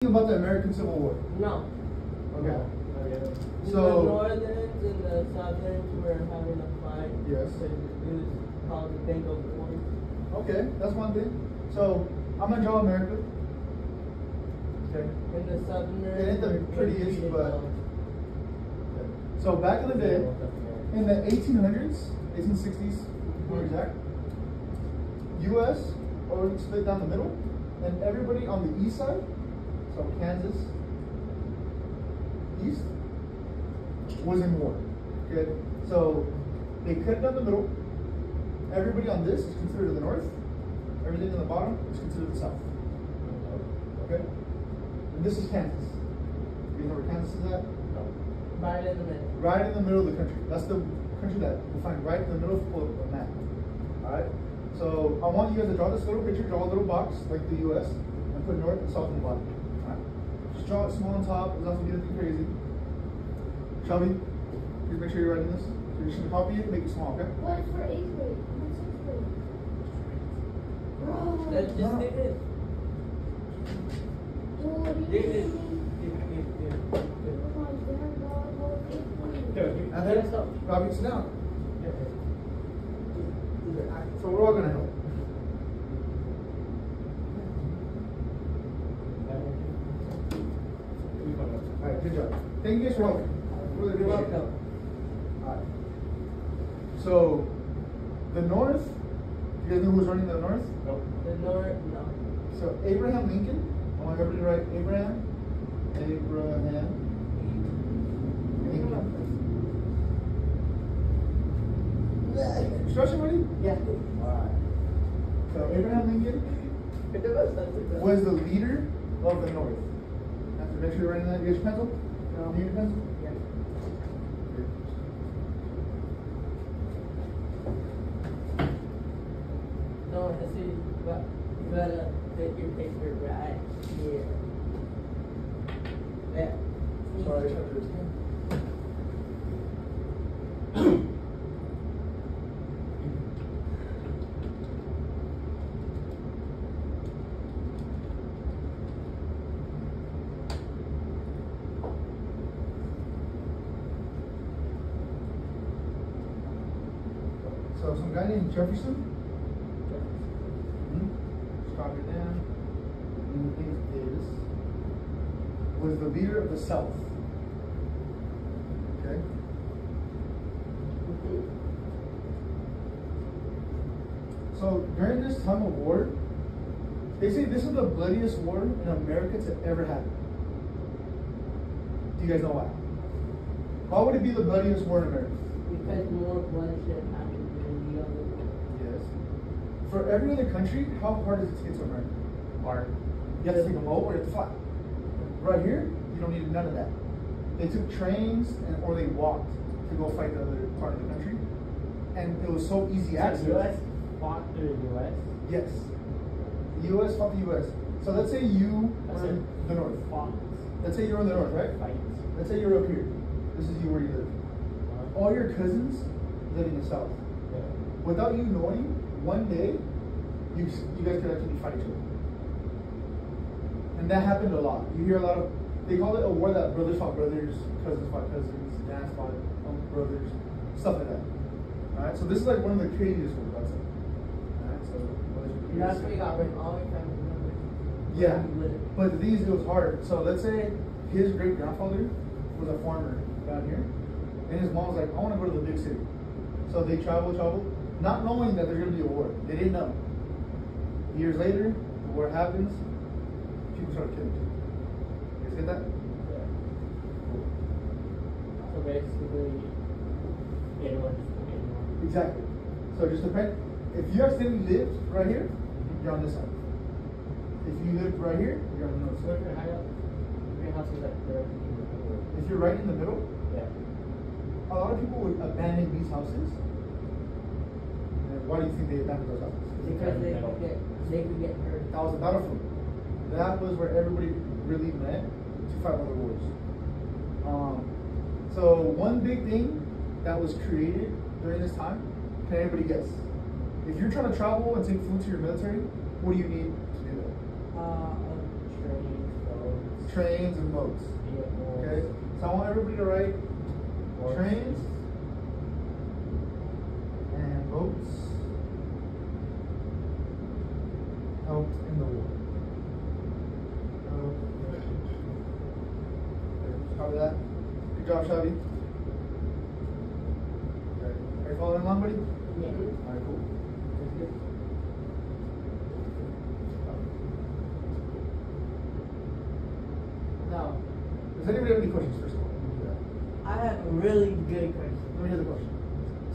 About the American Civil War. No. Okay. The So Northerns and the Southerns were having a fight. Yes. It was called the Bank of Wars. okay, that's one thing. So I'm gonna draw America. Okay. And the Southerners It ain't the were prettiest, defeated, but though. so back in the day, in the 1800s, 1860s, more exact, U.S. already split down the middle, and everybody on the east side, so Kansas, east, was in war. Okay, so they cut it down the middle. Everybody on this is considered the north. Everything in the bottom is considered the south. Okay, and this is Kansas. You know where Kansas is at? Right in the middle. Right in the middle of the country. That's the country that we'll find right in the middle of the map. Alright? So I want you guys to draw this little picture, draw a little box like the US, and put north and south in the bottom. Alright? Just draw it small on top, it doesn't have to be anything crazy. Shelby, please make sure you're writing this. So you're just gonna copy it and make it small, okay? What for 8th grade? What's 6th grade? Bro. Let's just No. do this. What do you Dig it. mean? Oh my God, what 8th grade? And then, Robbie, sit down. So we're all gonna help. Alright, good job. Thank you guys for helping. Really good job. Alright. So, the north, you guys know who's running the north? The North, no. So, Abraham Lincoln. I want everybody to write Abraham. Lincoln. Instruction ready? Yeah. Alright. So, Abraham Lincoln was the leader of the north. Have to make sure you're writing that. You got your pencil? No. You need your pencil? Yeah. No, I see, but you gotta take your paper right here. There. Sorry, I tried to do this again. So some guy named Jefferson. Just copy it down. And the thing is, was the leader of the South. Okay. So during this time of war, they say this is the bloodiest war in America to ever happen. Do you guys know why? Why would it be the bloodiest war in America? Because more bloodshed happened than the other one. Yes. For every other country, how hard is it to get to America? Hard. You have to take a boat or you have to fly. Right here, you don't need none of that. They took trains or they walked to go fight the other part of the country. And it was so easy access. The U.S. fought through the U.S. Yes. The U.S. fought the U.S. So let's say you were in the north. Fought. Let's say you're in the north, right? Fights. Let's say you're up here. This is you where you live. All your cousins live in the south. Yeah. Without you knowing, one day, you guys could actually fight each other. And that happened a lot. You hear a lot of, they call it a war that brothers fought brothers, cousins fought cousins, dads fought brothers, stuff like that. Alright, so this is like one of the craziest wars, I'd say. Alright, so And that's why you got rid of all your family members. yeah, You live. but these, it was hard. So let's say his great grandfather was a farmer down here, and his mom was like, I want to go to the big city. So they travel, not knowing that there's going to be a war. They didn't know. Years later, the war happens, people start killing each other. You guys get that? Yeah. So basically, anyone. Exactly. So just depend. If you accidentally lived right here, you're on this side. If you lived right here, you're on the north So side. if you're high up, your house is like directly in the middle. If you're right in the middle, Yeah. a lot of people would abandon these houses. And why do you think they abandoned those houses? Because they could get hurt. That was the battlefield. That was where everybody really met to fight other wars. So one big thing that was created during this time, can anybody guess? If you're trying to travel and take food to your military, what do you need to do that? A train, so trains, and boats. Vehicles. Okay? So I want everybody to write trains and boats helped in the war. Okay, copy that. Good job, Shabby. Okay. Are you following along, buddy? Yeah. Alright, cool. That's good. Now, does anybody have any questions first of all? Let me do that. I have a really good question. Let me hear the question.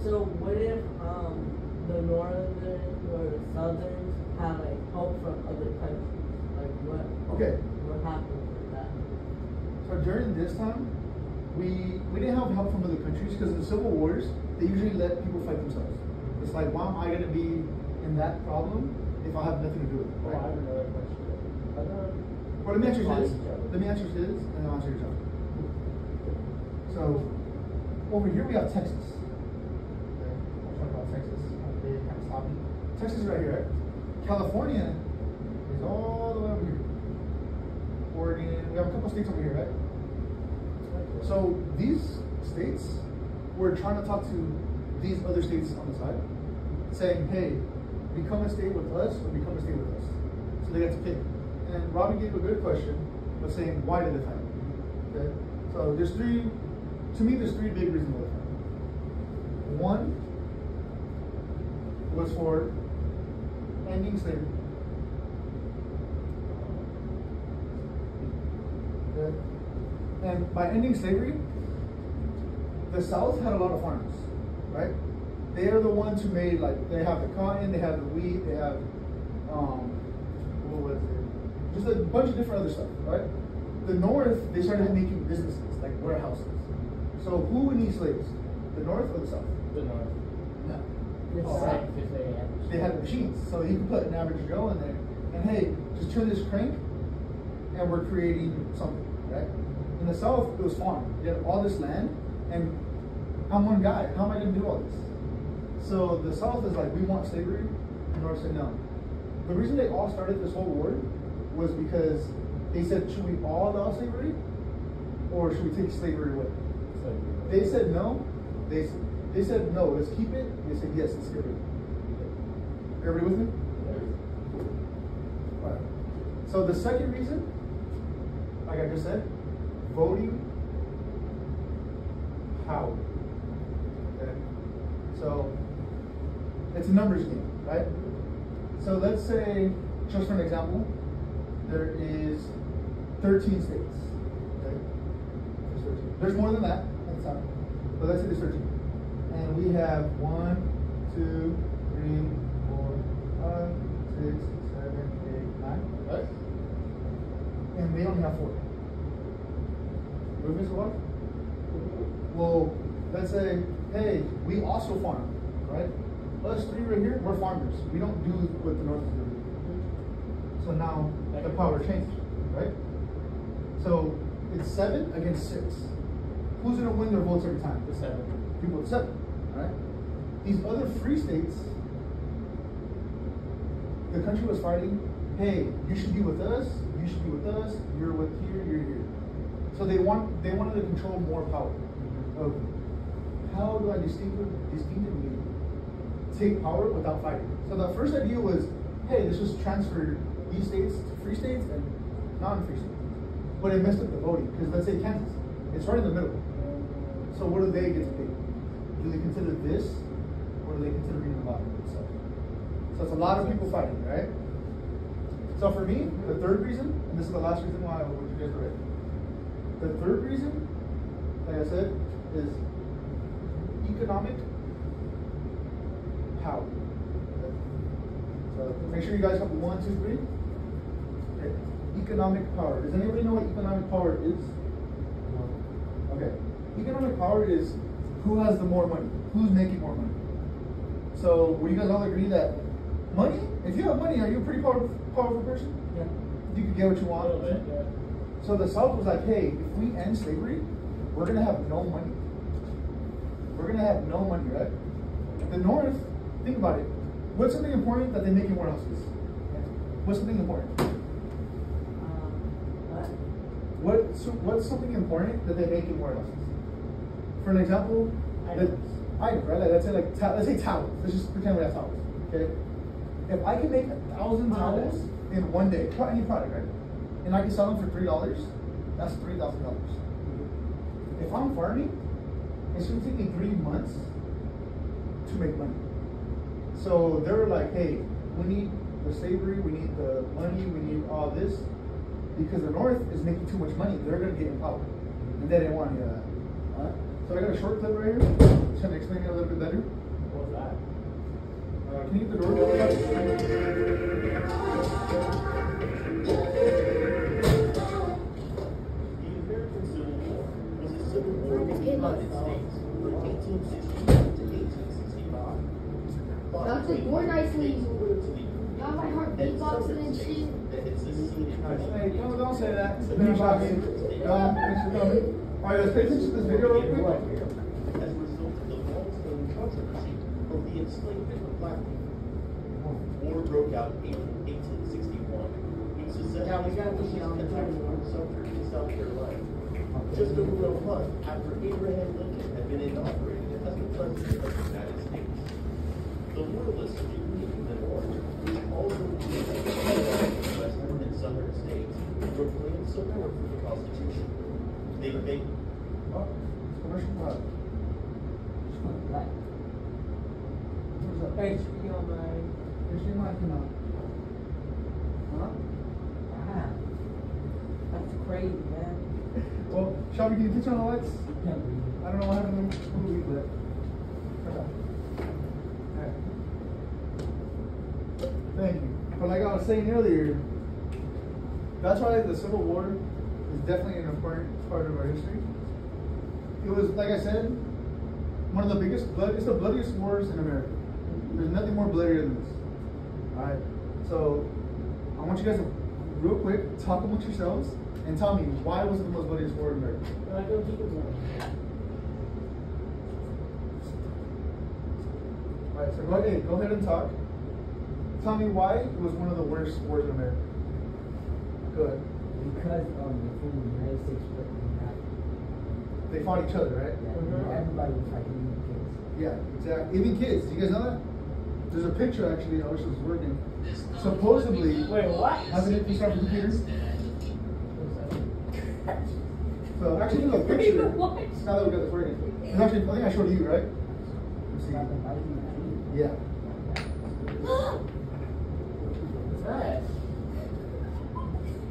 So what if the northern or the southern have like help from other countries? Like Okay. what happens with that? So during this time, we didn't have help from other countries because in the civil wars, they usually let people fight themselves. It's like, why am I gonna be in that problem if I have nothing to do with it? Oh, I have another question. Well, let me answer his. Each other. Let me answer his, and then I'll answer yours. So, over here we have Texas. Okay, I'll talk about Texas. They kind of sloppy. Texas is right here, right? California is all the way over here. Oregon. We have a couple states over here, right? So these states were trying to talk to these other states on the side, saying, "Hey, become a state with us or become a state with us." So they got to pick. And Robbie gave a good question, but saying, why did they fight? Okay. So there's three. To me, there's three big reasons why they fight. One was for ending slavery. Okay. And by ending slavery, the South had a lot of farms, right? They are the ones who made, like, they have the cotton, they have the wheat, they have, what was it? Just a bunch of different other stuff, right? The North, they started making businesses, like warehouses. So who would need slaves? The North or the South? The North. No. Oh, South. Right, because They had the machines, so you could put an average Joe in there, and hey, just turn this crank, and we're creating something, right? In the South, it was farm. You had all this land, and I'm one guy. How am I going to do all this? So the South is like, we want slavery. The North said no. The reason they all started this whole war was because they said, should we all allow slavery, or should we take slavery away? They said no. They said no. Let's keep it. They said yes. Let's get rid of it. Everybody with me? All right. So the second reason, like I just said, voting power. Okay. So it's a numbers game, right? So let's say, just for an example, there is 13 states. Okay. There's 13. There's more than that. That's not. But let's say there's 13. And we have 1, 2, 3, 4, 5, 6, 7, 8, 9. Right? And they only have 4. Moving so far? Well, let's say, hey, we also farm, right? Us three right here, we're farmers. We don't do what the North is doing. So now the power changed, right? So it's 7 against 6. Who's gonna win their votes every time? The 7. People with 7, right? These other free states, the country was fighting, hey, you should be with us, you should be with us, you're with here, you're here. So they wanted to control more power of how do I distinctively take power without fighting. So the first idea was, hey, let's just transfer these states to free states and non-free states. But it messed up the voting, because let's say Kansas, it's right in the middle. So what do they get to pick? Do they consider this, or do they consider being the bottom itself? So it's a lot of people fighting, right? So for me, the third reason, and this is the last reason why I want you guys to write. The third reason, like I said, is economic power. Okay. So make sure you guys have 1, 2, 3. Okay. Economic power. Does anybody know what economic power is? Okay. Economic power is who has the more money, who's making more money. So would you guys all agree that money, if you have money, are you a pretty powerful person? Yeah. You can get what you want. A little bit, yeah. So the South was like, hey, if we end slavery, we're gonna have no money. We're gonna have no money, right? The North, think about it. What's something important that they make in warehouses? What's something important? What? what's something important that they make in war lessons? For an example, right? Like, let's say let's say towels. Let's just pretend we have towels. Okay. If I can make 1,000 towels in one day, any product, right? And I can sell them for $3, that's $3,000. If I'm farming, it's gonna take me 3 months to make money. So they're like, hey, we need the slavery, we need the money, we need all this, because the North is making too much money. They're gonna get in power, and they didn't want any of that. All right? So I got a short clip right here. Just gonna explain it a little bit better. What was that? Can you get the door open? The American Civil War was a civil war in the United States from 1860 to 1865. That's like more nicely. Politically, Y'all might heart and beatboxing and Southern shit. that had seceded from Hey, don't say that. The Thanks for coming. All right, let's pay attention to this video real quick. as a result of the long-standing controversy of the enslavement of black people. War broke out in 1861. In secession Yeah, we got this on the Fort Sumter in South Carolina. Just over a month after Abraham Lincoln had been inaugurated as the President of the United States. The Loyalists of the Union and Orange, which also included the Western and Southern states, proclaimed support for the Constitution. They made Oh, commercial product. Black. What's up? HBO man. Is your mic on? Huh? Ah. That's crazy, man. Well, Shelby, can you touch on the lights? Can't read. I don't know what happened to the movie, but. Thank you. But like I was saying earlier, that's why the Civil War is definitely an important part of our history. It was, like I said, one of the biggest it's the bloodiest wars in America. There's nothing more bloodier than this. Alright? So I want you guys to real quick talk amongst yourselves and tell me, why was it the most bloodiest war in America? I don't think it's Alright, so go ahead and talk. Tell me why it was one of the worst wars in America. Go ahead. because between the United States and that. They fought each other, right? Yeah, everybody was fighting even kids. Yeah, exactly. Even kids. Do you guys know that? There's a picture actually. I wish it was working. Supposedly, Wait, what? having it from computers. So actually, look, a picture. Now that we got this working, it's actually, I think I showed you, right? Let's see. Yeah. What's that?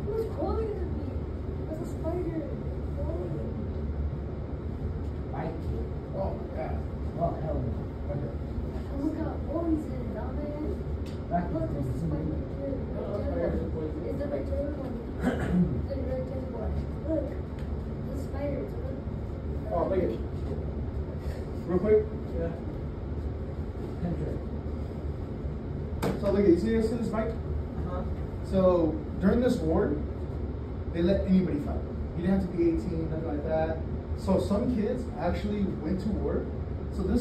Who's calling to me? That's a spider. Bite kid. Oh my god. Oh, hell no. Okay. Oh, look how old he's in, dumbass. Back Look, there's a spider too. Is it right there? Look, right there, boy. Look. The spider. Oh, look it. Real quick. Yeah. Kendrick. So look, you see this mic? Uh-huh. So during this war, they let anybody fight. You didn't have to be 18, nothing like that. So some kids actually went to war. So the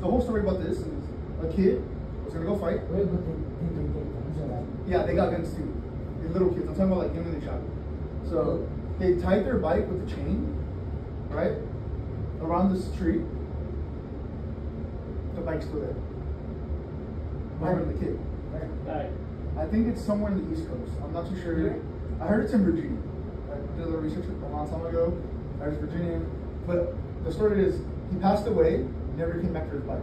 whole story about this is a kid was gonna go fight. Wait, but they get guns or like? Yeah, they got guns too. They're little kids. I'm talking about like young and child. So they tied their bike with a chain, right, around this tree. The bike's still there. Behind the kid. Right. I think it's somewhere in the East Coast. I'm not too sure. Yeah. I heard it's in Virginia. I did a little research a long time ago. I was Virginia. But the story is, he passed away, never came back for his bike.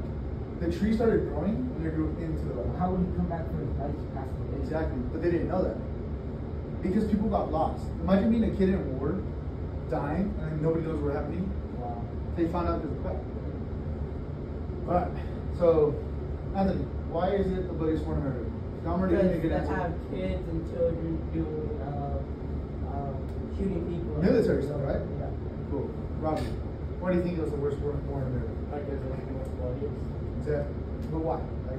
The tree started growing and it grew into the bike. How would he come back for his life past the day? Exactly. But they didn't know that. Because people got lost. Imagine being a kid in war, dying, and then nobody knows what happened. Wow. They found out there's a bike. Alright. So, Anthony, why is it the bloodiest war in America? I'm already Because gonna get they into have it. kids and children doing shooting people. Military stuff, right? Yeah. Cool. Robbie, why do you think it was the worst war in America? Like there's a most bloodiest. Exactly. But why? Like,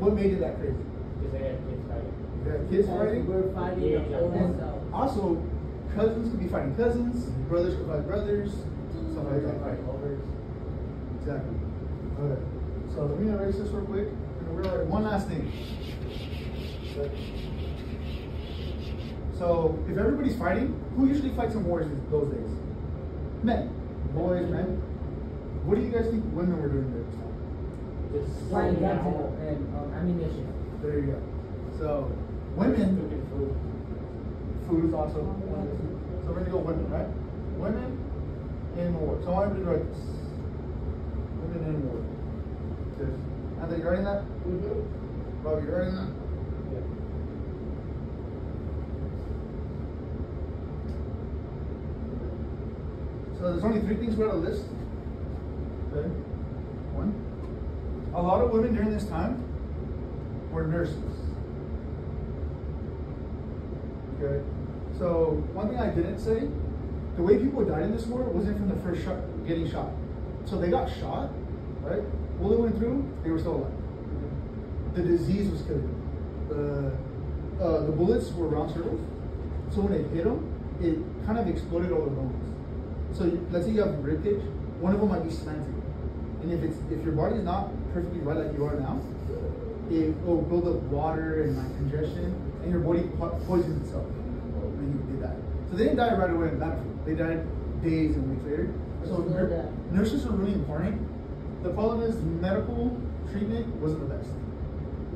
what made it that crazy? Because they had kids fighting. They had kids fighting? We're fighting Yeah, the old And self. also, cousins could be fighting cousins, brothers could fight brothers, stuff like that. Fight overs. Exactly. Okay. So let me erase this real quick. And one last thing. So if everybody's fighting, who usually fights in wars those days? Men, boys, men. What do you guys think women were doing during this time? Just Flying sitting guns down. and ammunition. There you go. So women, Cooking food. food is also. So we're gonna go women, right? Women in war. So I want everybody to write this. Women in war. Cheers. Anthony, you writing that? Mm-hmm. Rob, you writing that? Yeah. So there's only 3 things we got to list. Okay. 1. A lot of women during this time were nurses. Okay. So one thing I didn't say, the way people died in this war wasn't from the first shot, getting shot. So they got shot, right? Bullet went through, they were still alive. The disease was killing them. The bullets were round circles, so when it hit them, it kind of exploded all the bones. So let's say you have a rib cage, one of them might be slanted, and if your body is not perfectly right like you are now, it will build up water and like congestion, and your body poisons itself when you die. So they didn't die right away in the battlefield. They died days and weeks later. So nurses are really important. The problem is medical treatment wasn't the best.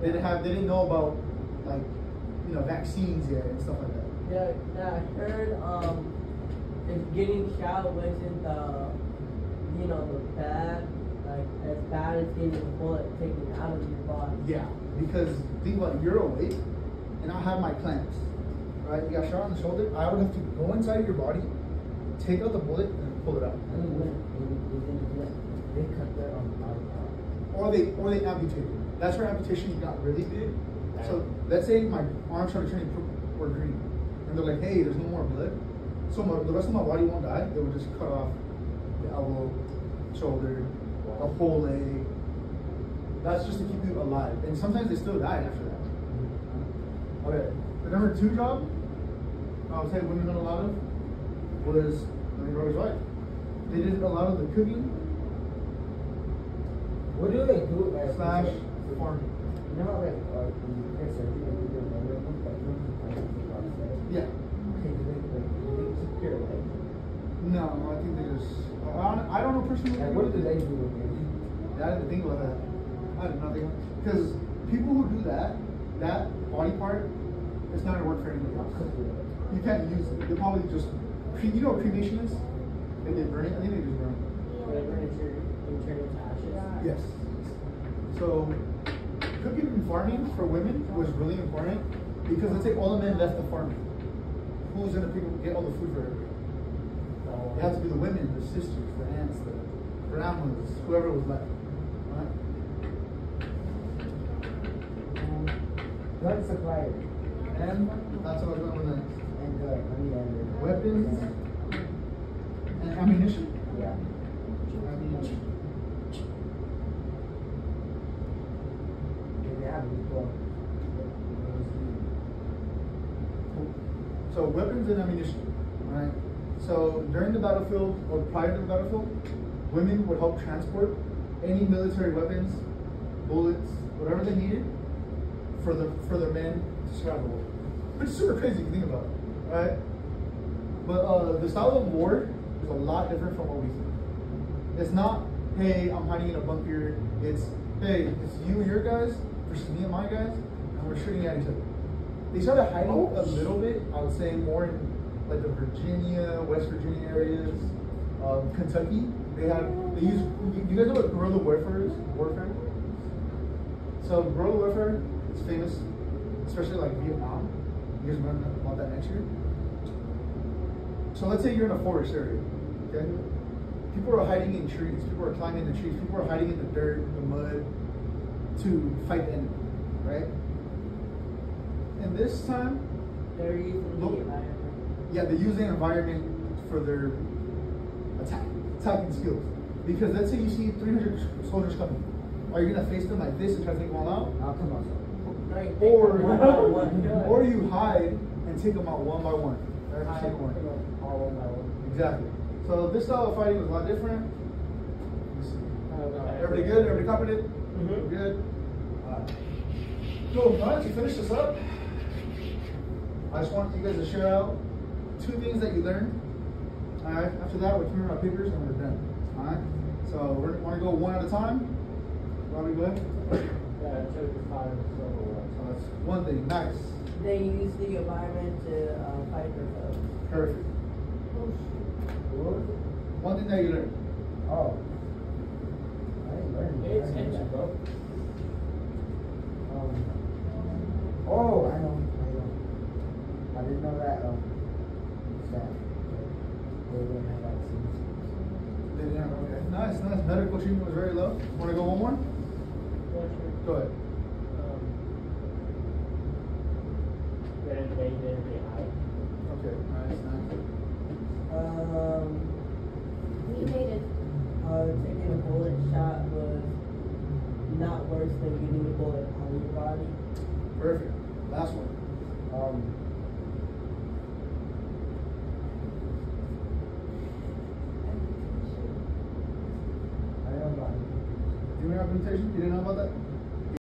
They didn't know about like vaccines yet and stuff like that. Yeah, I heard if getting shot wasn't the bad, like as bad as getting a bullet taken out of your body. Yeah, because think about it, you're awake, and I have my clamps, right? You got shot on the shoulder. I would have to go inside your body, take out the bullet, and then pull it out. I mean, they cut that on Or they amputate it. That's where amputation got really big. So let's say my arms started turning purple or green, and they're like, "Hey, there's no more blood." So the rest of my body won't die. They would just cut off the elbow, shoulder, a whole leg. That's just to keep you alive. And sometimes they still die after that. Okay. The number 2 job I would say women did a lot of was, let me Robert's right. They did a lot of the cooking What do they do? / farming. You know how when you get surgery, they do the other one, but you don't have to process. Yeah. Okay, do they keep your leg? No, I think they just. I don't know personally. Like, what do they do with it? I didn't think about that. I did nothing. Because people who do that body part, it's not gonna work for anybody else. You can't use it. They probably just, you know what cremation is? If they burn it, I think they just burn it. Whatever and turn into ashes. Yes. So, cooking and farming for women was really important because let's say all the men left the farming. Who's gonna get all the food for everybody? It had to be the women, the sisters, the aunts, the grandmas, whoever was left. Right? Gun supplier. And that's what I was going with next. And Weapons and ammunition. Yeah. Ammunition. So weapons and ammunition, right? So during the battlefield or prior to the battlefield, women would help transport any military weapons, bullets, whatever they needed for the men to survive the war. Which is super crazy if you think about it, right? But the style of war is a lot different from what we think. It's not, hey, I'm hiding in a bunker. It's, hey, it's you and your guys versus me and my guys, and we're shooting at each other. They started hiding a little bit, I would say more in like the Virginia, West Virginia areas, Kentucky. They use, you guys know what guerrilla warfare is? Warfare? So guerrilla warfare is famous, especially like Vietnam. You guys learn about that next year. So let's say you're in a forest area, okay? People are hiding in trees, people are climbing the trees, people are hiding in the dirt, the mud, to fight the enemy, right? And this time, They're using the environment. yeah, they use the environment for their attacking skills. Because let's say you see 300 soldiers coming. Are you gonna face them like this and try to take them all out? I'll come out. Right. Or you hide and take them out one by one. Right? Just take one. All one by one. Exactly. So this style of fighting was a lot different. Let's see. Everybody good? Everybody copied it? Mm-hmm. Good. Cool. All right, so finish this up. I just want you guys to share out 2 things that you learned. Alright, after that, we'll turn our papers and we're done. Alright, so we're going to go one at a time. Robbie, go ahead. Yeah, chapter 5 is so So that's one thing. Nice. They use the environment to fight their foes. Perfect. What was it? One thing that you learned. Oh. I ain't learning. Pay attention, bro. Oh, I know. I didn't know that. It's that. They didn't have vaccines. They didn't have- Okay. Nice, nice. Medical treatment was very low. Want to go one more? Yeah, sure. Go ahead. They didn't get high. Okay. Nice, nice. We made it. Taking a bullet shot was not worse than getting a bullet on your body. Perfect. Last one. I know about it. Do you remember implementation? You didn't know about that?